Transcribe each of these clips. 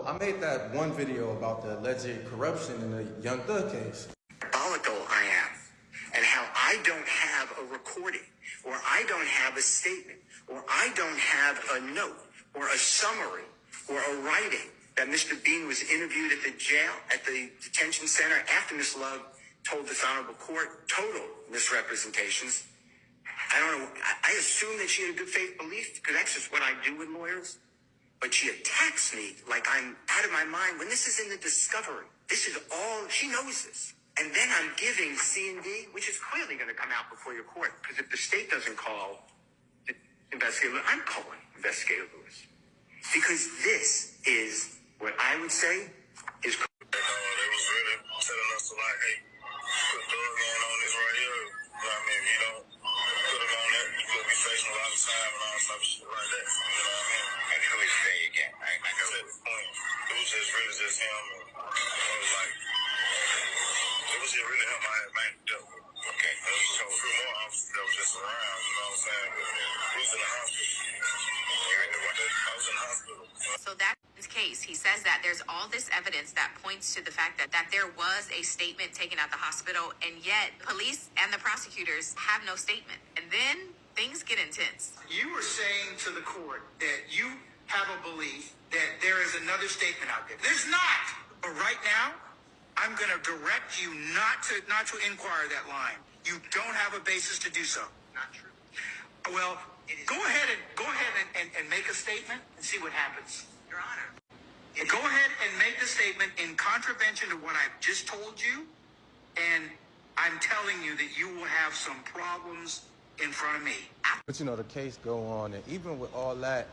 I made that one video about the alleged corruption in the Young Thug case. Diabolical I am, and how I don't have a recording, or I don't have a statement, or I don't have a note, or a summary, or a writing that Mr. Bean was interviewed at the jail, at the detention center after Ms. Love told this honorable court total misrepresentations. I don't know. I assume that she had a good faith belief, because that's just what I do with lawyers. But she attacks me like I'm out of my mind when this is in the discovery. This is all, she knows this. And then I'm giving C&D, which is clearly going to come out before your court, because if the state doesn't call Investigator Lewis, I'm calling Investigator Lewis. Because this is what I would say is... They was really telling us to like, hey, put Thug Man on this right here. You know what I mean? If you don't put him on that, you could be facing a lot of time and all type of shit like that. You know what I mean? And who is they again? I know. At the point, it was just really just him. And I was like, it was just really him I had made deal with. Okay. And there was a few more officers that was just around, you know what I'm saying? But we was in the hospital. I was in the hospital. So that's his case. He says that there's all this evidence that points to the fact that there was a statement taken at the hospital, and yet police and the prosecutors have no statement. And then things get intense. You were saying to the court that you have a belief that there is another statement out there. There's not. But right now, I'm going to direct you not to inquire that line. You don't have a basis to do so. Not true. Well, go ahead and make a statement and see what happens. Your Honor. Go ahead and make the statement in contravention to what I've just told you, and I'm telling you that you will have some problems in front of me. But you know, the case go on, and even with all that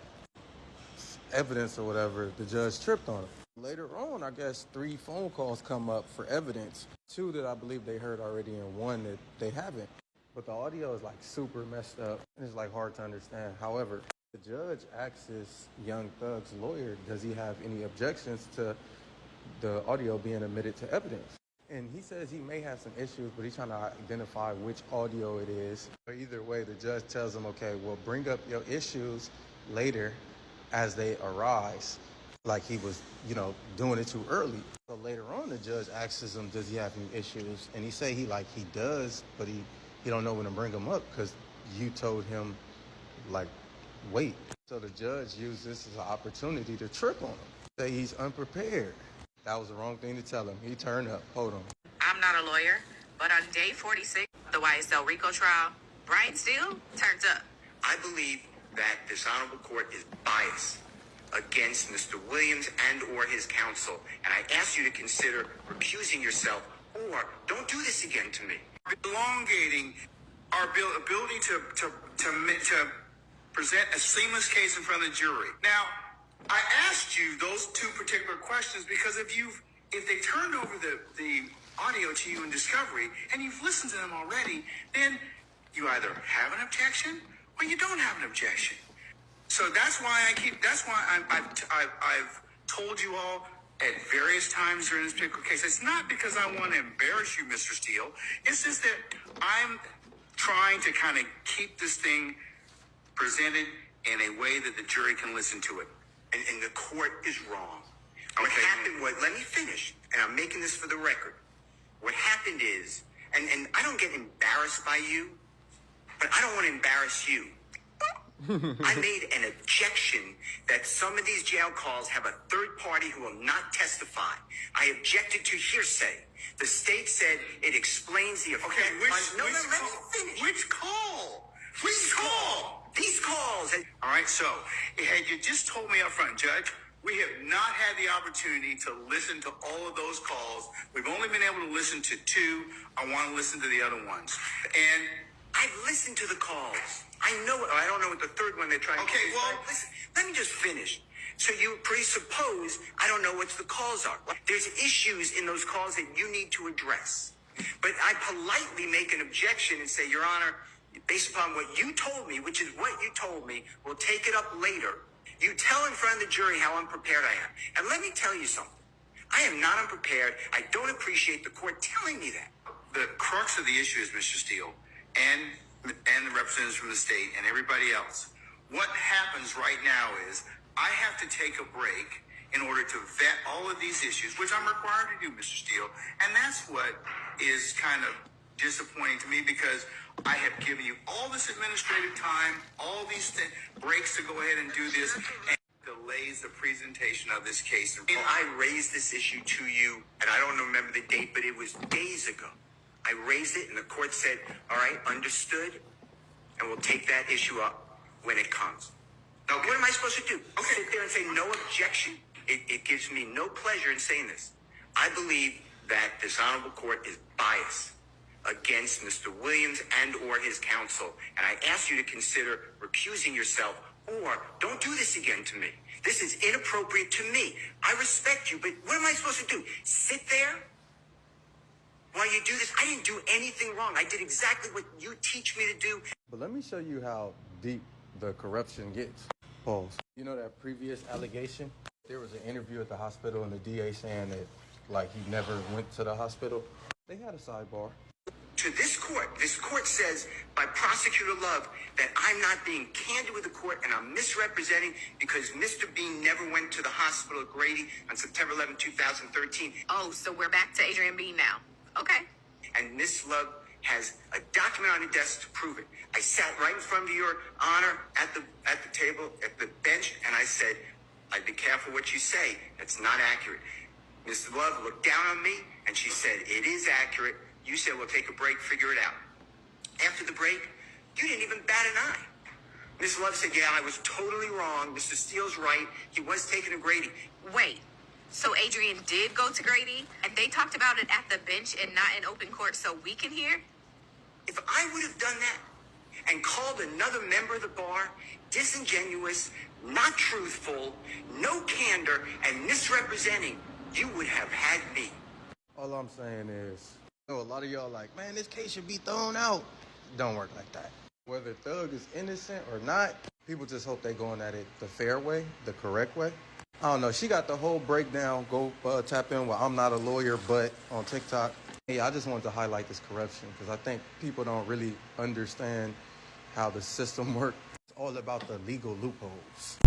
evidence or whatever, the judge tripped on it. Later on, I guess 3 phone calls come up for evidence. 2 that I believe they heard already, and 1 that they haven't. But the audio is like super messed up, and it's like hard to understand. However, the judge asks his Young Thug's lawyer, does he have any objections to the audio being admitted to evidence? And he says he may have some issues, but he's trying to identify which audio it is. But either way, the judge tells him, okay, well, bring up your issues later as they arise. Like he was, doing it too early. So later on, the judge asks him, does he have any issues? And he say he does, but he don't know when to bring them up because you told him, wait. So the judge used this as an opportunity to trip on him. Say he's unprepared. That was the wrong thing to tell him. He turned up. Hold on. I'm not a lawyer, but on day 46 of the YSL RICO trial, Brian Steele turns up. I believe that this honorable court is biased against Mr. Williams and or his counsel. And I ask you to consider recusing yourself, or don't do this again to me. Elongating our ability to present a seamless case in front of the jury. Now, I asked you those 2 particular questions because if they turned over the audio to you in discovery and you've listened to them already, then you either have an objection or you don't have an objection. So that's why I've told you all at various times during this particular case. It's not because I want to embarrass you, Mr. Steele. It's just that I'm trying to kind of keep this thing presented in a way that the jury can listen to it. And the court is wrong. What happened was, let me finish, and I'm making this for the record. What happened is, and I don't get embarrassed by you, but I don't want to embarrass you. I made an objection that some of these jail calls have a third party who will not testify. I objected to hearsay. The state said it explains the offense. Okay, let me finish. Which call? Which call? These calls. All right, so had you just told me up front, Judge, we have not had the opportunity to listen to all of those calls. We've only been able to listen to 2. I want to listen to the other ones. And I've listened to the calls. I don't know what the third one they're trying to do. Okay, well, listen, let me just finish. So you presuppose I don't know what the calls are. There's issues in those calls that you need to address. But I politely make an objection and say, Your Honor, based upon what you told me, which is what you told me, we'll take it up later. You tell in front of the jury how unprepared I am. And let me tell you something. I am not unprepared. I don't appreciate the court telling me that. The crux of the issue is, Mr. Steele, and the representatives from the state and everybody else, what happens right now is I have to take a break in order to vet all of these issues, which I'm required to do, Mr. Steele. And that's what is kind of disappointing to me, because I have given you all this administrative time, all these breaks to go ahead and do this, and delays the presentation of this case. And I raised this issue to you, and I don't remember the date, but it was days ago. I raised it, and the court said, all right, understood, and we'll take that issue up when it comes. Now, what am I supposed to do? Sit there and say no objection? It gives me no pleasure in saying this. I believe that this honorable court is biased against Mr. Williams and or his counsel, and I ask you to consider recusing yourself, or don't do this again to me. This is inappropriate to me. I respect you, but what am I supposed to do? Sit there while you do this? I didn't do anything wrong. I did exactly what you teach me to do. But let me show you how deep the corruption gets. Pause. You know that previous allegation? There was an interview at the hospital and the DA saying that, like, he never went to the hospital. They had a sidebar. To this court says by Prosecutor Love that I'm not being candid with the court and I'm misrepresenting because Mr. Bean never went to the hospital at Grady on September 11, 2013. Oh, so we're back to Adrian Bean now. Okay. And Miss Love has a document on the desk to prove it. I sat right in front of your honor at the table, at the bench, and I said, I'd be careful what you say. That's not accurate. Miss Love looked down on me and she said, it is accurate. You said, we'll take a break, figure it out. After the break, you didn't even bat an eye. Miss Love said, yeah, I was totally wrong. Mr. Steele's right. He was taken to Grady. Wait. So Adrian did go to Grady, and they talked about it at the bench and not in open court so we can hear? If I would have done that and called another member of the bar disingenuous, not truthful, no candor, and misrepresenting, you would have had me. All I'm saying is, a lot of y'all like, man, this case should be thrown out. Don't work like that. Whether Thug is innocent or not, people just hope they going at it the fair way, the correct way. I don't know. She got the whole breakdown. Go tap in with I'm Not a Lawyer, but on TikTok. Yeah, I just wanted to highlight this corruption because I think people don't really understand how the system works. It's all about the legal loopholes.